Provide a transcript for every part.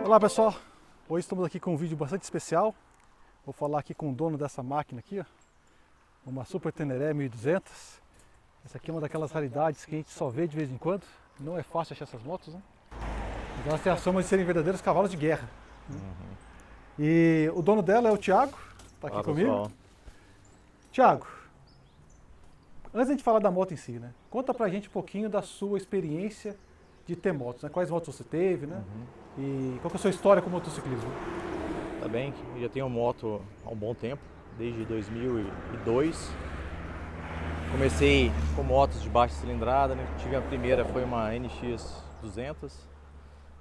Olá pessoal, hoje estamos aqui com um vídeo bastante especial. Vou falar aqui com o dono dessa máquina aqui, ó, uma Super Teneré 1200. Essa aqui é uma daquelas raridades que a gente só vê de vez em quando. Não é fácil achar essas motos, né? Mas elas têm a fama de serem verdadeiros cavalos de guerra. E o dono dela é o Thiago, está aqui comigo. Pessoal. Thiago, antes de a gente falar da moto em si, né? Conta pra gente um pouquinho da sua experiência de ter motos, né? Quais motos você teve, né? E qual que é a sua história com o motociclismo? Tá bem, eu já tenho moto há um bom tempo, desde 2002. Comecei com motos de baixa cilindrada, né? Tive a primeira, foi uma NX 200.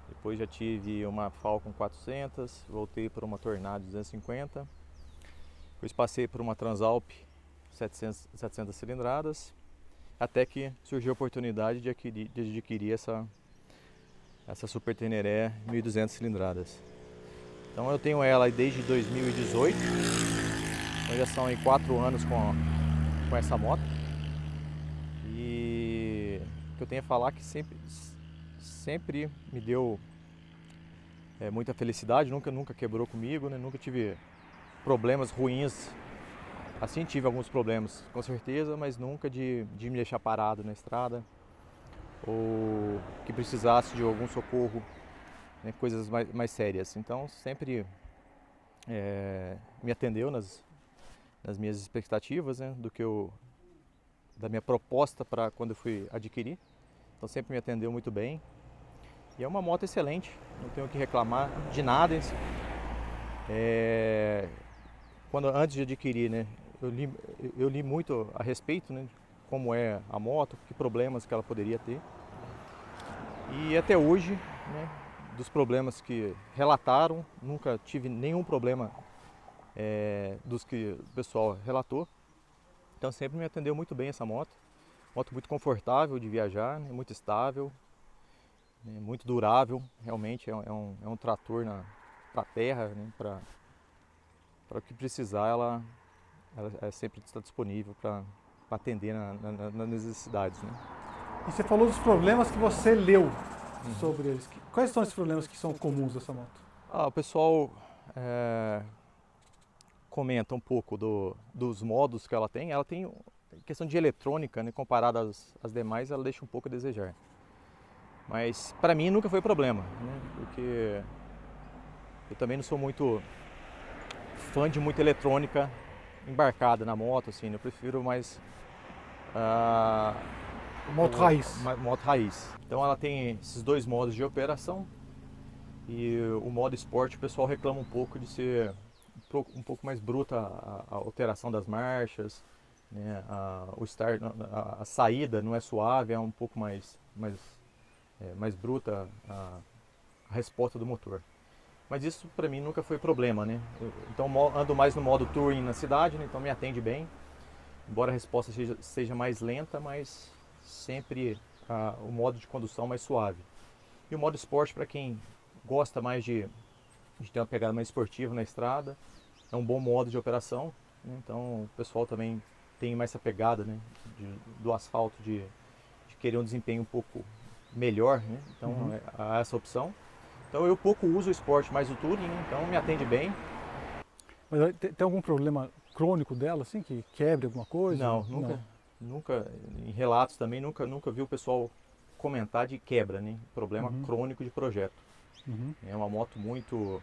Depois já tive uma Falcon 400, voltei para uma Tornado 250. Depois passei por uma Transalp 700 cilindradas, até que surgiu a oportunidade de adquirir essa Super Teneré 1200 cilindradas. Então eu tenho ela desde 2018, então já são aí 4 anos com essa moto. E o que eu tenho a falar é que sempre me deu muita felicidade, nunca quebrou comigo, né? Nunca tive problemas ruins. Assim, tive alguns problemas, com certeza, mas nunca de me deixar parado na estrada ou que precisasse de algum socorro, né, coisas mais sérias. Então, sempre me atendeu nas minhas expectativas, né, da minha proposta para quando eu fui adquirir. Então, sempre me atendeu muito bem. E é uma moto excelente, não tenho o que reclamar de nada. Antes de adquirir, né, eu li muito a respeito, né, de como é a moto, que problemas que ela poderia ter. E até hoje, né, dos problemas que relataram, nunca tive nenhum problema dos que o pessoal relatou. Então sempre me atendeu muito bem essa moto. Moto muito confortável de viajar, né, muito estável, né, muito durável. Realmente é um trator para terra, né, para o que precisar, ela sempre está disponível para atender nas necessidades, né? E você falou dos problemas que você leu sobre eles. Quais são esses problemas que são comuns dessa moto? O pessoal comenta um pouco dos modos que ela tem. Ela tem questão de eletrônica, né, comparada às demais, ela deixa um pouco a desejar. Mas para mim nunca foi problema, né, porque eu também não sou muito fã de muita eletrônica embarcada na moto, assim, eu prefiro mais Moto raiz. moto raiz. Então ela tem esses dois modos de operação e o modo esporte o pessoal reclama um pouco de ser um pouco mais bruta a alteração das marchas, né? A saída não é suave, é um pouco mais bruta a resposta do motor. Mas isso para mim nunca foi problema, né? Então ando mais no modo touring na cidade, né? Então me atende bem. Embora a resposta seja mais lenta, mas sempre o modo de condução mais suave. E o modo esporte para quem gosta mais de ter uma pegada mais esportiva na estrada, é um bom modo de operação, né? Então o pessoal também tem mais essa pegada, né, do asfalto de querer um desempenho um pouco melhor, né? Então há essa opção. Então eu pouco uso o esporte, mais o touring, né? Então me atende bem. Mas tem algum problema crônico dela, assim, que quebre alguma coisa? Não, nunca, em relatos também, nunca vi o pessoal comentar de quebra, né? Problema crônico de projeto. É uma moto muito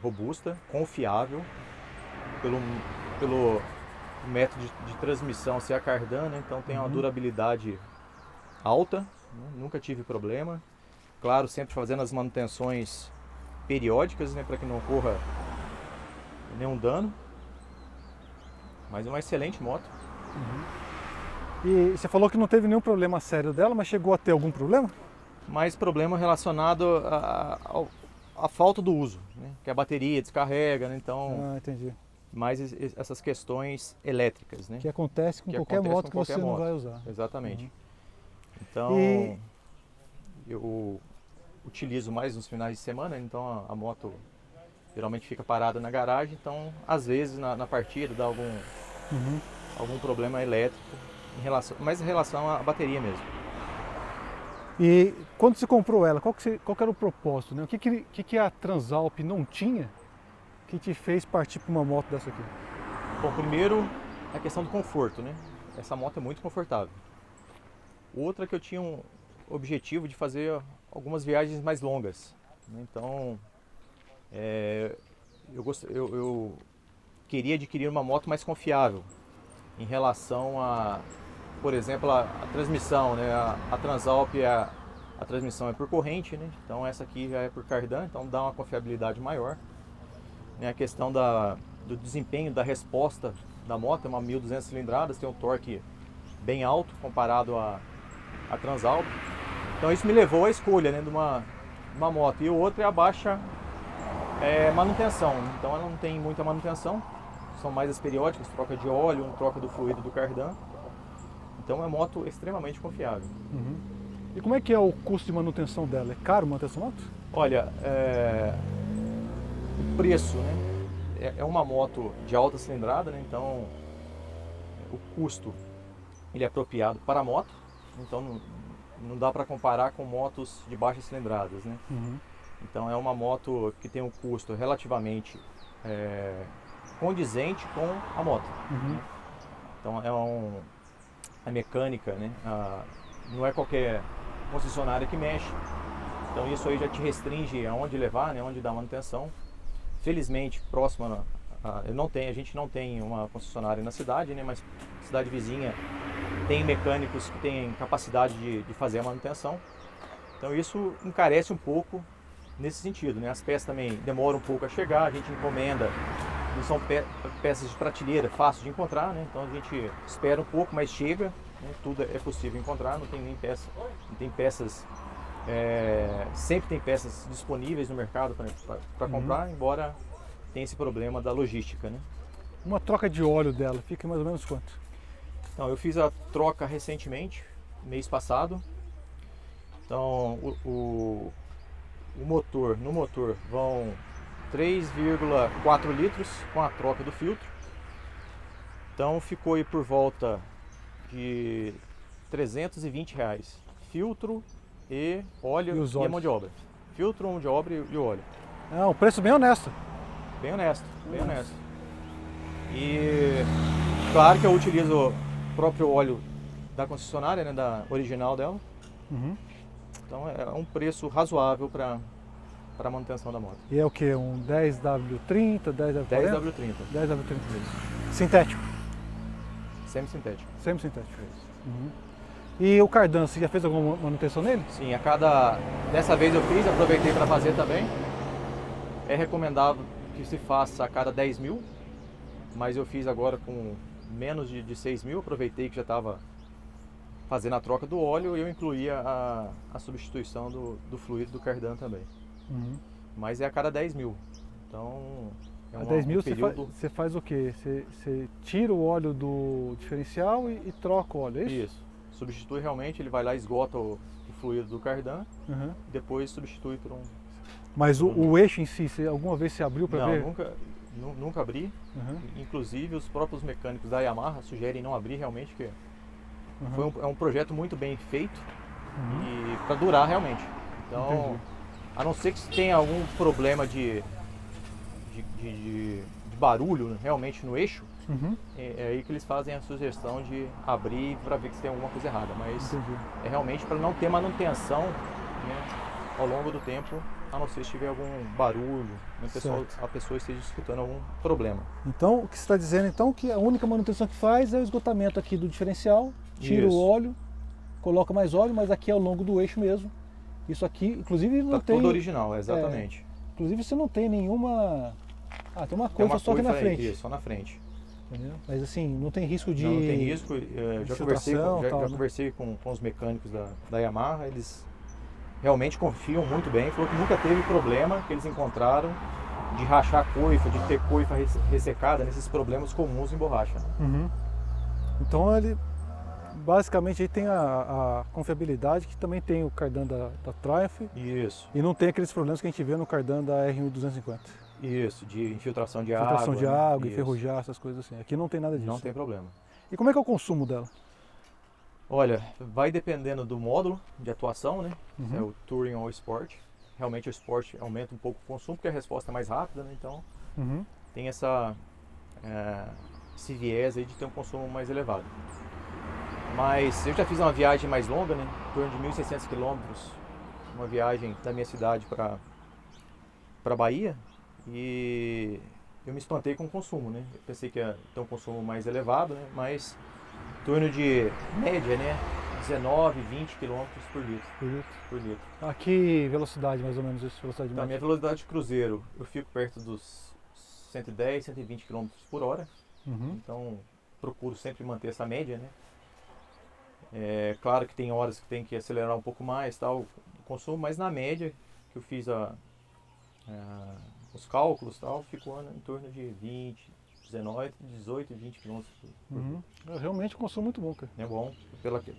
robusta, confiável, pelo método de transmissão ser a Cardan, né? Então tem uma durabilidade alta, né? Nunca tive problema. Claro, sempre fazendo as manutenções periódicas, né, para que não ocorra nenhum dano. Mas é uma excelente moto. E você falou que não teve nenhum problema sério dela, mas chegou a ter algum problema? Mais problema relacionado à falta do uso, né? Que a bateria descarrega, né? Então Entendi. mais essas questões elétricas, né? Que acontece com qualquer moto que você não vai usar. Exatamente. Então eu utilizo mais nos finais de semana, então a moto geralmente fica parada na garagem, então às vezes na partida dá algum problema elétrico, mas em relação à bateria mesmo. E quando você comprou ela, qual que era o propósito, né? O que a Transalp não tinha que te fez partir para uma moto dessa aqui? Bom, primeiro a questão do conforto, né? Essa moto é muito confortável. Outra que eu tinha um objetivo de fazer algumas viagens mais longas, né? Então, eu queria adquirir uma moto mais confiável em relação a, por exemplo, a transmissão, né? A Transalp, a transmissão é por corrente, né? Então essa aqui já é por cardan, então dá uma confiabilidade maior. Né? A questão do desempenho, da resposta da moto, é uma 1.200 cilindradas, tem um torque bem alto comparado à Transalp. Então isso me levou à escolha, né, de uma moto. E o outro é a baixa manutenção. Então ela não tem muita manutenção, são mais as periódicas, troca de óleo, troca do fluido do cardan. Então é uma moto extremamente confiável. Uhum. E como é que é o custo de manutenção dela? É caro manter essa moto? Olha, o preço, né? É uma moto de alta cilindrada, né? Então o custo ele é apropriado para a moto. Então não dá para comparar com motos de baixas cilindradas, né? Uhum. Então é uma moto que tem um custo relativamente condizente com a moto. Uhum. Né? Então a mecânica, né? Não é qualquer concessionária que mexe. Então isso aí já te restringe aonde levar, né? Onde dar manutenção. Felizmente, próxima a gente não tem uma concessionária na cidade, né? Mas cidade vizinha tem mecânicos que têm capacidade de fazer a manutenção. Então isso encarece um pouco nesse sentido, né? As peças também demoram um pouco a chegar, a gente encomenda, não são peças de prateleira, fácil de encontrar, né? Então a gente espera um pouco, mas chega, né? Tudo é possível encontrar, não tem nem peça, não tem peças, sempre tem peças disponíveis no mercado para comprar, embora tenha esse problema da logística, né? Uma troca de óleo dela fica mais ou menos quanto? Então eu fiz a troca recentemente, mês passado. Então no motor vão 3,4 litros com a troca do filtro. Então ficou aí por volta de R$320. Filtro e óleo e a mão de obra. Filtro, mão de obra e o óleo. É um preço bem honesto. Bem honesto, bem honesto. E claro que eu utilizo o próprio óleo da concessionária, né, da original dela. Uhum. Então é um preço razoável para a manutenção da moto. E é o que? Um 10W30, 10W40? 10W30. 10W30. Sintético? Semi-sintético. Semi-sintético. Uhum. E o cardan, você já fez alguma manutenção nele? Sim, dessa vez eu fiz, aproveitei para fazer também. É recomendável que se faça a cada 10 mil, mas eu fiz agora com menos de 6 mil, aproveitei que já estava fazendo a troca do óleo e eu incluí a substituição do fluido do cardan também. Uhum. Mas é a cada 10 mil. Então, a 10 mil período... você faz o quê? Você tira o óleo do diferencial e troca o óleo, é isso? Isso. Substitui realmente, ele vai lá e esgota o fluido do cardan, uhum. E depois substitui por um... Mas o eixo em si, alguma vez você abriu para ver? Não, nunca abri. Uhum. Inclusive os próprios mecânicos da Yamaha sugerem não abrir realmente, porque é um projeto muito bem feito e para durar realmente. Então, entendi. A não ser que tenha algum problema de barulho realmente no eixo, é aí que eles fazem a sugestão de abrir para ver se tem alguma coisa errada. Mas entendi. É realmente para não ter manutenção, né, ao longo do tempo, a não ser se tiver algum barulho, a pessoa esteja escutando algum problema. Então, o que você está dizendo então que a única manutenção que faz é o esgotamento aqui do diferencial, tira o óleo, coloca mais óleo, mas aqui é ao longo do eixo mesmo. Isso aqui, inclusive, não tem... tudo original, exatamente. Inclusive, você não tem nenhuma... tem uma coisa só aqui na frente. Isso, só na frente. Entendeu? Mas assim, não tem risco de... Não tem risco. Já conversei com os mecânicos da Yamaha, eles realmente confiam muito bem. Falou que nunca teve problema que eles encontraram de rachar coifa, de ter coifa ressecada, nesses problemas comuns em borracha. Uhum. Então, ele... basicamente aí tem a confiabilidade que também tem o cardan da Triumph. Isso. E não tem aqueles problemas que a gente vê no cardan da R1250. Isso, de infiltração de água. Infiltração de água, enferrujar, essas coisas assim. Aqui não tem nada disso. Não tem problema. E como é que é o consumo dela? Olha, vai dependendo do módulo de atuação, né? Se é Uhum. o Touring ou o Sport. Realmente o Sport aumenta um pouco o consumo, porque a resposta é mais rápida, né? Então Uhum. tem esse viés aí de ter um consumo mais elevado. Mas eu já fiz uma viagem mais longa, né? Em torno de 1.600 quilômetros, uma viagem da minha cidade para Bahia, e eu me espantei com o consumo, né? Eu pensei que ia ter um consumo mais elevado, né? Mas em torno de média, né? 19, 20 quilômetros por litro. Por litro. Por litro. A que velocidade, mais ou menos, isso? Velocidade Então, a minha média? velocidade de cruzeiro, eu fico perto dos 110, 120 quilômetros por hora. Uhum. Então, procuro sempre manter essa média, né? É claro que tem horas que tem que acelerar um pouco mais, tal, o consumo, mas na média que eu fiz os cálculos, tal, ficou em torno de 20, 19, 18 e 20 km por Uhum. litro. É realmente um consumo muito bom, cara. É bom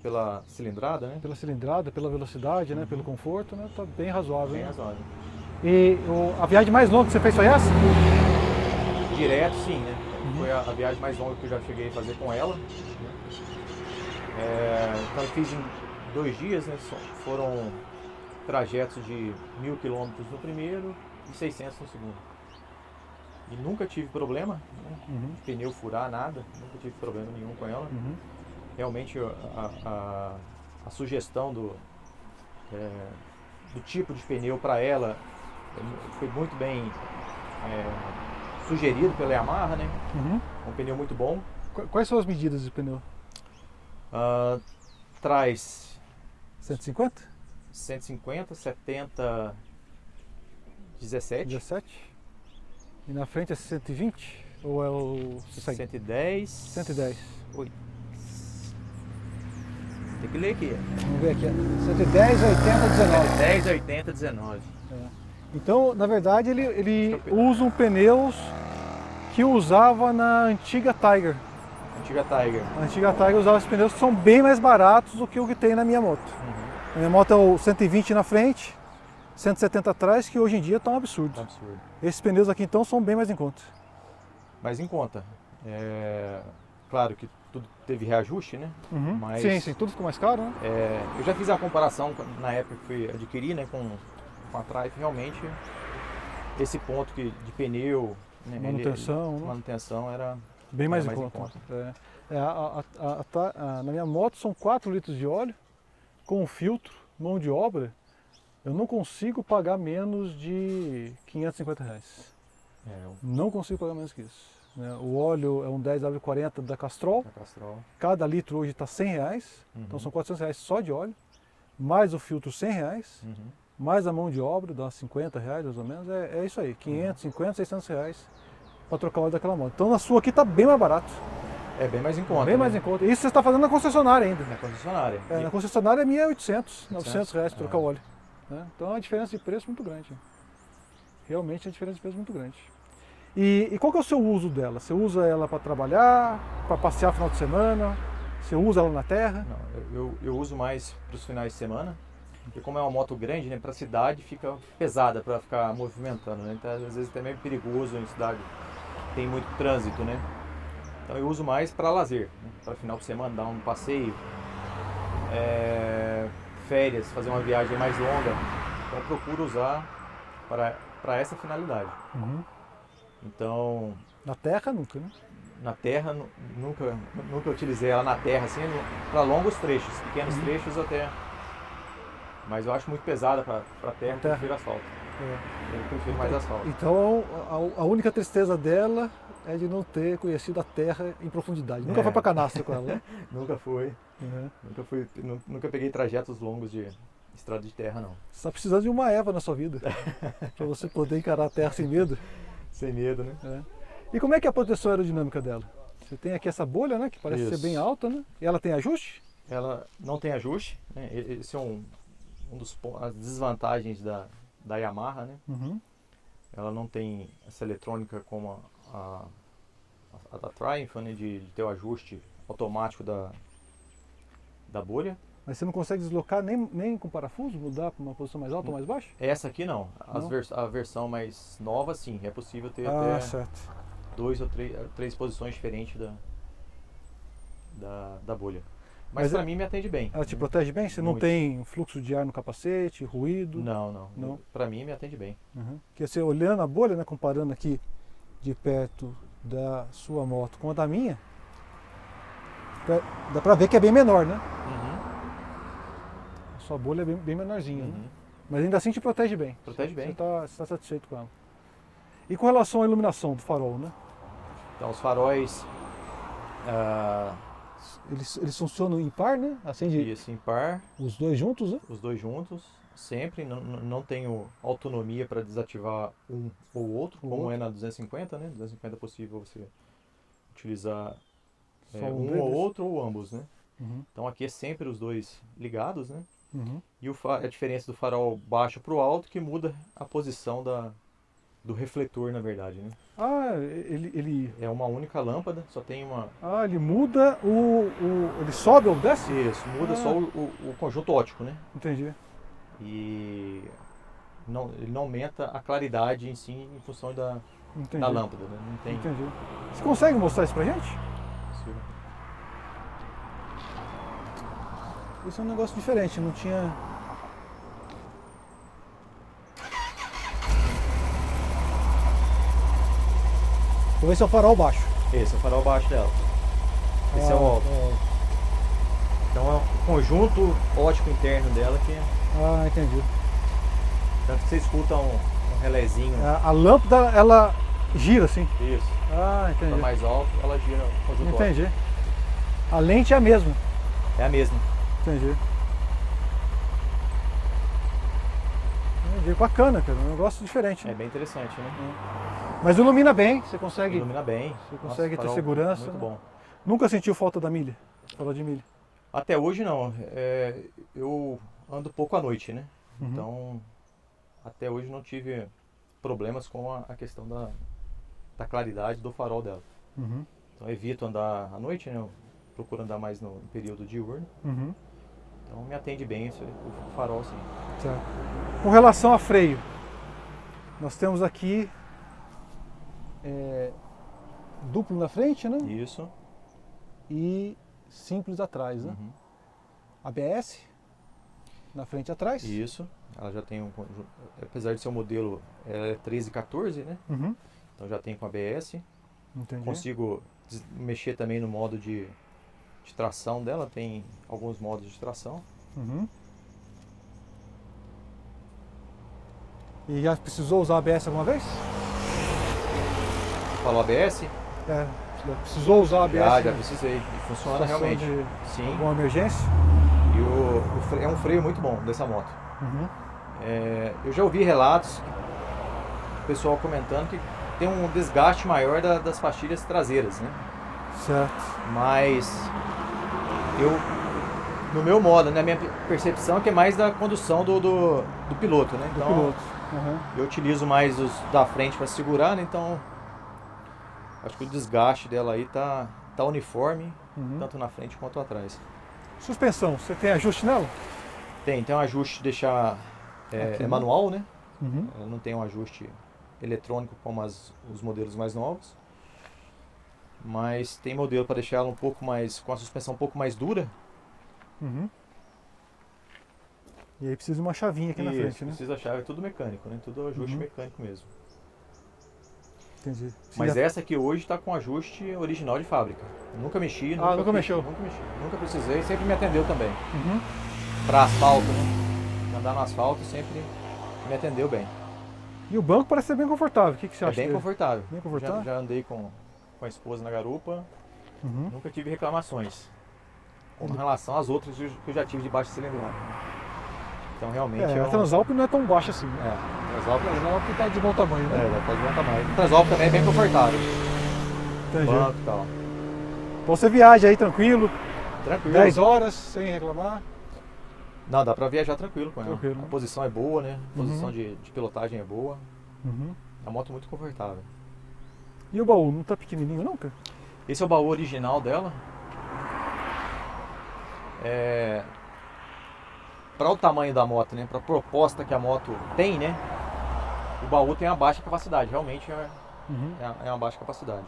pela cilindrada, né? Pela cilindrada, pela velocidade, né? Pelo conforto, né? Tá bem razoável. Bem Né? razoável. E a viagem mais longa que você fez foi essa? Direto, sim, né? Foi a viagem mais longa que eu já cheguei a fazer com ela, né? Então eu fiz em 2 dias, né? Foram trajetos de 1.000 quilômetros no primeiro e 600 no segundo. E nunca tive problema, né? Uhum. De pneu furar, nada, nunca tive problema nenhum com ela. Uhum. Realmente a sugestão do tipo de pneu para ela foi muito bem sugerido pela Yamaha, né? Uhum. Um pneu muito bom. Quais são as medidas de pneu? Traz 150? 150, 70, 17, 17? E na frente é 120? Ou é o 100? 110. 110. Oi. Tem que ler aqui. Vamos ver aqui. 110, 80, 19. 110, 80, 19. É. Então, na verdade, ele usa pneus que usava na antiga Tiger. Antiga Tiger. A antiga Tiger usava esses pneus que são bem mais baratos do que o que tem na minha moto. A minha moto é o 120 na frente, 170 atrás, que hoje em dia tá um absurdo. Tá absurdo. Esses pneus aqui então são bem mais em conta. Mas em conta. Claro que tudo teve reajuste, né? Uhum. Mas, Sim, tudo ficou mais caro, né? eu já fiz a comparação na época que fui adquirir, né, com a Trife. Realmente, esse ponto de pneu, né, Manutenção, né? manutenção era Bem mais, mais em conta. Na minha moto são 4 litros de óleo, com filtro, mão de obra, eu não consigo pagar menos de R$550. Não consigo pagar menos que isso. Né? O óleo é um 10W40 da Castrol. Cada litro hoje está R$100, então são R$400 só de óleo, mais o filtro R$100, mais a mão de obra, dá uns R$50 mais ou menos, é isso aí, 500, 50, R$600 para trocar o óleo daquela moto. Então na sua aqui está bem mais barato. É bem mais em conta. Bem mais em conta. Isso você está fazendo na concessionária ainda. Na concessionária. Na concessionária é 1.800, R$900 para trocar o óleo. Né? Então é uma diferença de preço muito grande. Realmente é uma diferença de preço muito grande. E qual que é o seu uso dela? Você usa ela para trabalhar, para passear no final de semana? Você usa ela na terra? Não, eu uso mais para os finais de semana. Porque como é uma moto grande, né, para a cidade fica pesada para ficar movimentando. Né? Então às vezes é meio perigoso em cidade que tem muito trânsito, né? Então eu uso mais para lazer, né? Para final de semana, dar um passeio, férias, fazer uma viagem mais longa. Então eu procuro usar para essa finalidade. Então... Na terra nunca, né? Na terra, nunca utilizei ela na terra, assim, para longos trechos, pequenos trechos até. Mas eu acho muito pesada para terra, eu prefiro asfalto. Eu prefiro mais asfalto. Então a única tristeza dela é de não ter conhecido a terra em profundidade. Nunca foi para canastra com ela, né? Nunca foi. Nunca peguei trajetos longos de estrada de terra, não. Você está precisando de uma Eva na sua vida, para você poder encarar a terra sem medo. Sem medo, né? E como é que é a proteção aerodinâmica dela? Você tem aqui essa bolha, né? Que parece ser bem alta, né? E ela tem ajuste? Ela não tem ajuste, né? Esse é as desvantagens da Yamaha, né? Ela não tem essa eletrônica como a da Triumph, né? De ter o ajuste automático da bolha. Mas você não consegue deslocar nem com parafuso, mudar para uma posição mais alta ou mais baixa? Essa aqui não. A versão mais nova, sim, é possível ter até certo. 2 ou 3 posições diferentes da bolha. Mas para mim me atende bem. Ela te protege bem? Você não Muito. tem fluxo de ar no capacete, ruído? Não. Para mim me atende bem. Uhum. Porque você olhando a bolha, né, comparando aqui de perto da sua moto com a da minha, dá pra ver que é bem menor, né? A sua bolha é bem menorzinha, né? Mas ainda assim te protege bem. Protege bem. Você está satisfeito com ela. E com relação à iluminação do farol, né? Então os faróis Eles funcionam em par, né? Acende isso, em par, os dois juntos, né? os dois juntos, sempre. Não tenho autonomia para desativar um ou outro, como é na 250, né? 250 é possível você utilizar Só um deles? ou outro ou ambos, né? Uhum. Então aqui é sempre os dois ligados, né? Uhum. E a diferença do farol baixo para o alto que muda a posição do refletor, na verdade, né? Ah, ele É uma única lâmpada, só tem uma... ele muda ele sobe ou desce? Isso, muda só o conjunto óptico, né? Entendi. E ele não aumenta a claridade em si em função da lâmpada, né? Não tem... Entendi. Você consegue mostrar isso pra gente? Isso é um negócio diferente, não tinha... Vou ver se é o farol baixo. Esse é o farol baixo dela. Esse é o alto. Então é o conjunto óptico interno dela que... entendi. Tanto que você escuta um relézinho. A lâmpada, ela gira assim. Isso. Entendi. Para mais alto, ela gira o conjunto óptico. Entendi. A lente é a mesma. É a mesma. Entendi. Bacana, cara. Um negócio diferente, né? É bem interessante, né? Mas ilumina bem, você consegue... Ilumina bem. Você consegue ter farol segurança. Muito né? bom. Nunca sentiu falta da milha? Farol de milha? Até hoje não. Eu ando pouco à noite, né? Uhum. Então, até hoje não tive problemas com a questão da claridade do farol dela. Uhum. Então, evito andar à noite, né? Eu procuro andar mais no período diurno. Uhum. Então, me atende bem o farol, sim. Certo. Com relação a freio, nós temos aqui duplo na frente, né? Isso. E simples atrás, né? Uhum. ABS na frente e atrás. Isso. Ela já tem apesar de ser um modelo, ela é 13 e 14, né? Uhum. Então já tem com ABS. Entendi. Consigo mexer também no modo de tração dela, tem alguns modos de tração. Uhum. E já precisou usar ABS alguma vez? Falou ABS? Já precisou usar ABS? Já precisei. E funciona Situação realmente. de Sim. alguma emergência? E é um freio muito bom dessa moto. Uhum. Eu já ouvi relatos, o pessoal comentando que tem um desgaste maior das pastilhas traseiras, né? Certo. Mas no meu modo, na minha percepção, que é mais da condução do piloto, né? Então, Do piloto. Uhum. eu utilizo mais os da frente para segurar, né? Então acho que o desgaste dela aí tá uniforme, tanto na frente quanto atrás. Suspensão, você tem ajuste nela? Tem um ajuste de deixar Aqui, manual, né? Uhum. Não tem um ajuste eletrônico como os modelos mais novos. Mas tem modelo para deixar ela um pouco mais, com a suspensão um pouco mais dura. Uhum. E aí precisa de uma chavinha aqui na frente, né? Precisa chave, é tudo mecânico, né? Tudo ajuste mecânico mesmo. Entendi. Mas essa aqui hoje está com ajuste original de fábrica. Nunca mexi. Nunca mexeu? Nunca mexi. Nunca precisei, sempre me atendeu também. Uhum. Para asfalto, né? Andar no asfalto sempre me atendeu bem. E o banco parece ser bem confortável. O que você acha bem dele? confortável. Bem confortável? Já andei com a esposa na garupa. Uhum. Nunca tive reclamações. Com relação às outras que eu já tive de baixa cilindrada. Então realmente a Transalp não é tão baixa assim, né? A Transalp Está de bom tamanho, né? tá de bom tamanho. A Transalp também é bem confortável. Entendi. Banco e tal. Então você viaja aí tranquilo, Tranquilo. 10 horas, sem reclamar. Não, dá pra viajar tranquilo com ela. Tranquilo, né? A posição é boa, né? A posição de pilotagem é boa. Uhum. É uma moto muito confortável. E o baú, não tá pequenininho não, cara? Esse é o baú original dela. Para o tamanho da moto, né? Para a proposta que a moto tem, né? O baú tem uma baixa capacidade, realmente é uma baixa capacidade.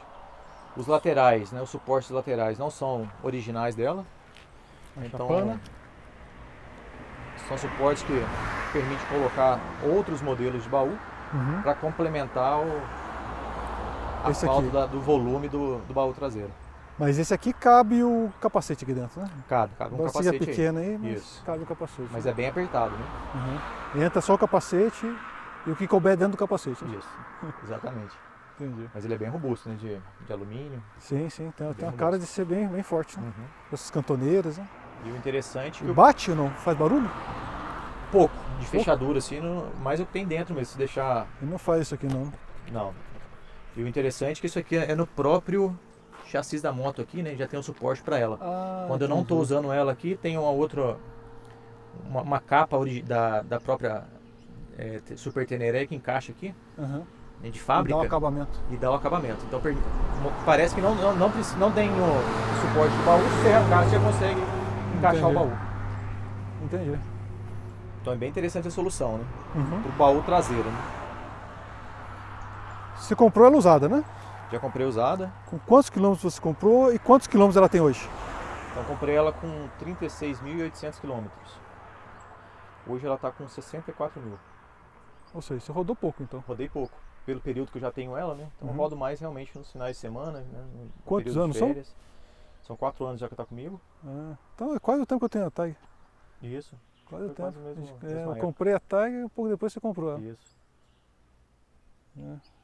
Os laterais, né? Os suportes laterais não são originais dela. A Então, chapana. são suportes que permitem colocar outros modelos de baú Uhum. para complementar a Esse falta aqui. do volume do baú traseiro. Mas esse aqui cabe o capacete aqui dentro, né? Cabe um Embora seja capacete pequeno aí, mas Isso. cabe o capacete. Mas né? é bem apertado, né? Uhum. Entra só o capacete e o que couber dentro do capacete. né? Isso, exatamente. Entendi. Mas ele é bem robusto, né? De alumínio. Sim, sim. Tem uma robusto. cara de ser bem forte, né? Uhum. Com essas cantoneiras, né? E o interessante é E que bate ou não? Faz barulho? pouco de fechadura, assim, mais o que tem dentro mesmo. Se deixar. Ele não faz isso aqui não. Não. E o interessante é que isso aqui é no próprio chassi da moto aqui, né? Já tem um suporte para ela. Quando eu não estou usando ela aqui, tem uma outra. Uma capa da própria Super Teneré que encaixa aqui, Uhum. né, de E fábrica. dá o acabamento. E dá o acabamento. Então parece que não tem o suporte do baú, você arrancar, você já consegue encaixar Entendi. o baú. Entendi. Então é bem interessante a solução, né? Uhum. Pro baú traseiro, né? Você comprou ela usada, né? Já comprei usada, Com quantos quilômetros você comprou e quantos quilômetros ela tem hoje? então comprei ela com 36.800 quilômetros. Hoje ela está com 64 mil. Ou seja, você rodou pouco então. Rodei pouco, pelo período que eu já tenho ela, né? Então eu rodo mais realmente nos finais de semana, né? No Quantos período anos de são? férias. São 4 anos já que tá comigo. Então é quase o tempo que eu tenho a Tiger. Isso. Quase o Foi tempo. quase mesmo, Eu mesma época. comprei a Tiger e um pouco depois você comprou ela. Isso.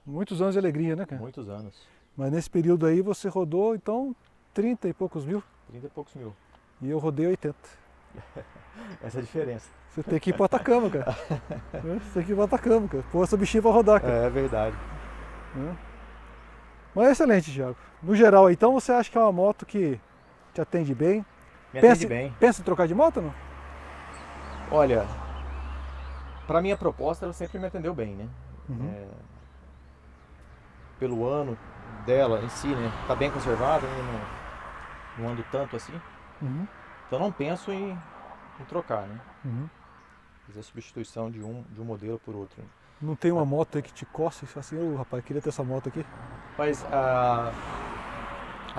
Muitos anos de alegria, né, cara? Muitos anos. Mas nesse período aí você rodou então 30 e poucos mil 30 e poucos mil. e eu rodei 80. Essa é a diferença. Você tem que ir pro Atacama, cara. Você tem que ir pro Atacama, cara. Pô, essa bichinha pra rodar, cara. É verdade. Mas é excelente, Thiago. No geral, então, você acha que é uma moto que te atende bem? Me atende bem. Pensa em trocar de moto ou não? Olha, para minha proposta ela sempre me atendeu bem, né? Pelo ano dela em si, né? Tá bem conservada, né? Não ando tanto assim. Então não penso em trocar, né? Fazer substituição de um modelo por outro. Né? Não tem uma moto aí que te coça e fala assim, ô rapaz, queria ter essa moto aqui? Mas a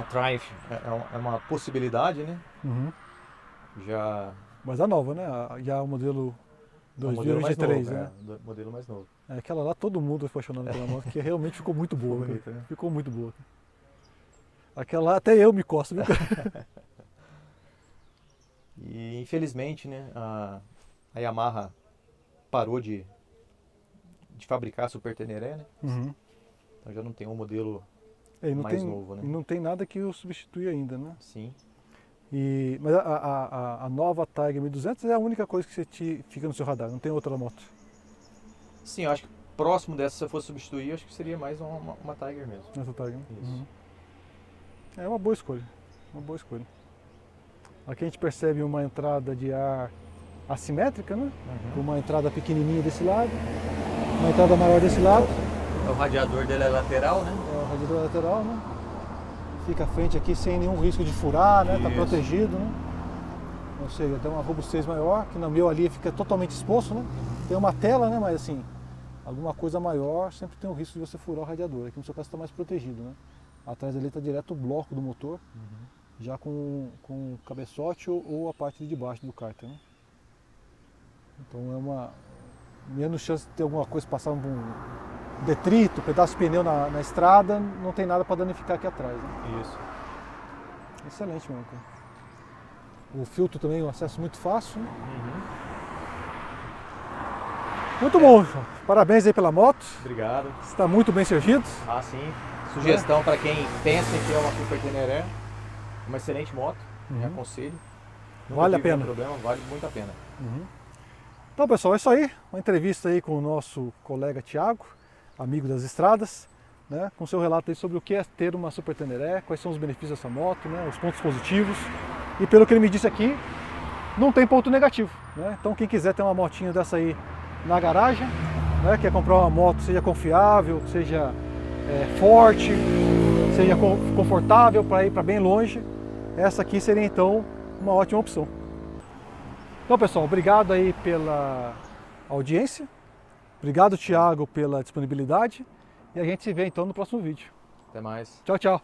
Triumph é uma possibilidade, né? Já Mas a nova, né? Já o modelo 2023, novo, né? o modelo mais novo. É, aquela lá todo mundo foi apaixonado pela moto, que realmente ficou muito boa. Ficou bonita, né? Ficou muito boa. Aquela lá até eu me coço, viu, cara? E infelizmente, né, a Yamaha parou de fabricar a Super Teneré, né? Então já não tem um modelo mais novo, né? E não tem nada que o substitui ainda, né? Sim. Mas a nova Tiger 1200 é a única coisa que fica no seu radar, não tem outra moto? Sim, eu acho que próximo dessa, se eu fosse substituir, acho que seria mais uma Tiger mesmo. Essa Tiger? Isso. É uma boa escolha, uma boa escolha. Aqui a gente percebe uma entrada de ar assimétrica, né? Uma entrada pequenininha desse lado, uma entrada maior desse lado. O radiador dele é lateral, né? É o radiador lateral, né? Fica à frente aqui sem nenhum risco de furar, né? Tá protegido, né? Ou seja, tem uma robustez maior, que no meu ali fica totalmente exposto, né? Tem uma tela, né? Mas assim, alguma coisa maior sempre tem o risco de você furar o radiador. Aqui no seu caso está mais protegido, né? Atrás dele está direto o bloco do motor, já com o cabeçote ou a parte de baixo do cárter, né? Então é uma menos chance de ter alguma coisa passar um detrito, pedaço de pneu na estrada, não tem nada para danificar aqui atrás, né? Isso. Excelente mesmo, cara. O filtro também é um acesso muito fácil, né? Muito bom, João. Parabéns aí pela moto. Obrigado. Está muito bem servido. Ah, sim. Sugestão para quem pensa em ter uma Super Teneré, uma excelente moto, aconselho. Vale a pena. Problema, vale muito a pena. Então, pessoal, é isso aí. Uma entrevista aí com o nosso colega Thiago, amigo das estradas, né? Com seu relato aí sobre o que é ter uma Super Teneré, quais são os benefícios dessa moto, né? Os pontos positivos. E pelo que ele me disse aqui, não tem ponto negativo, né? Então, quem quiser ter uma motinha dessa aí na garagem, né? Quer comprar uma moto que seja confiável, que seja forte, seja confortável para ir para bem longe, essa aqui seria então uma ótima opção. Então, pessoal, obrigado aí pela audiência, obrigado, Thiago, pela disponibilidade, e a gente se vê então no próximo vídeo. Até mais. Tchau, tchau.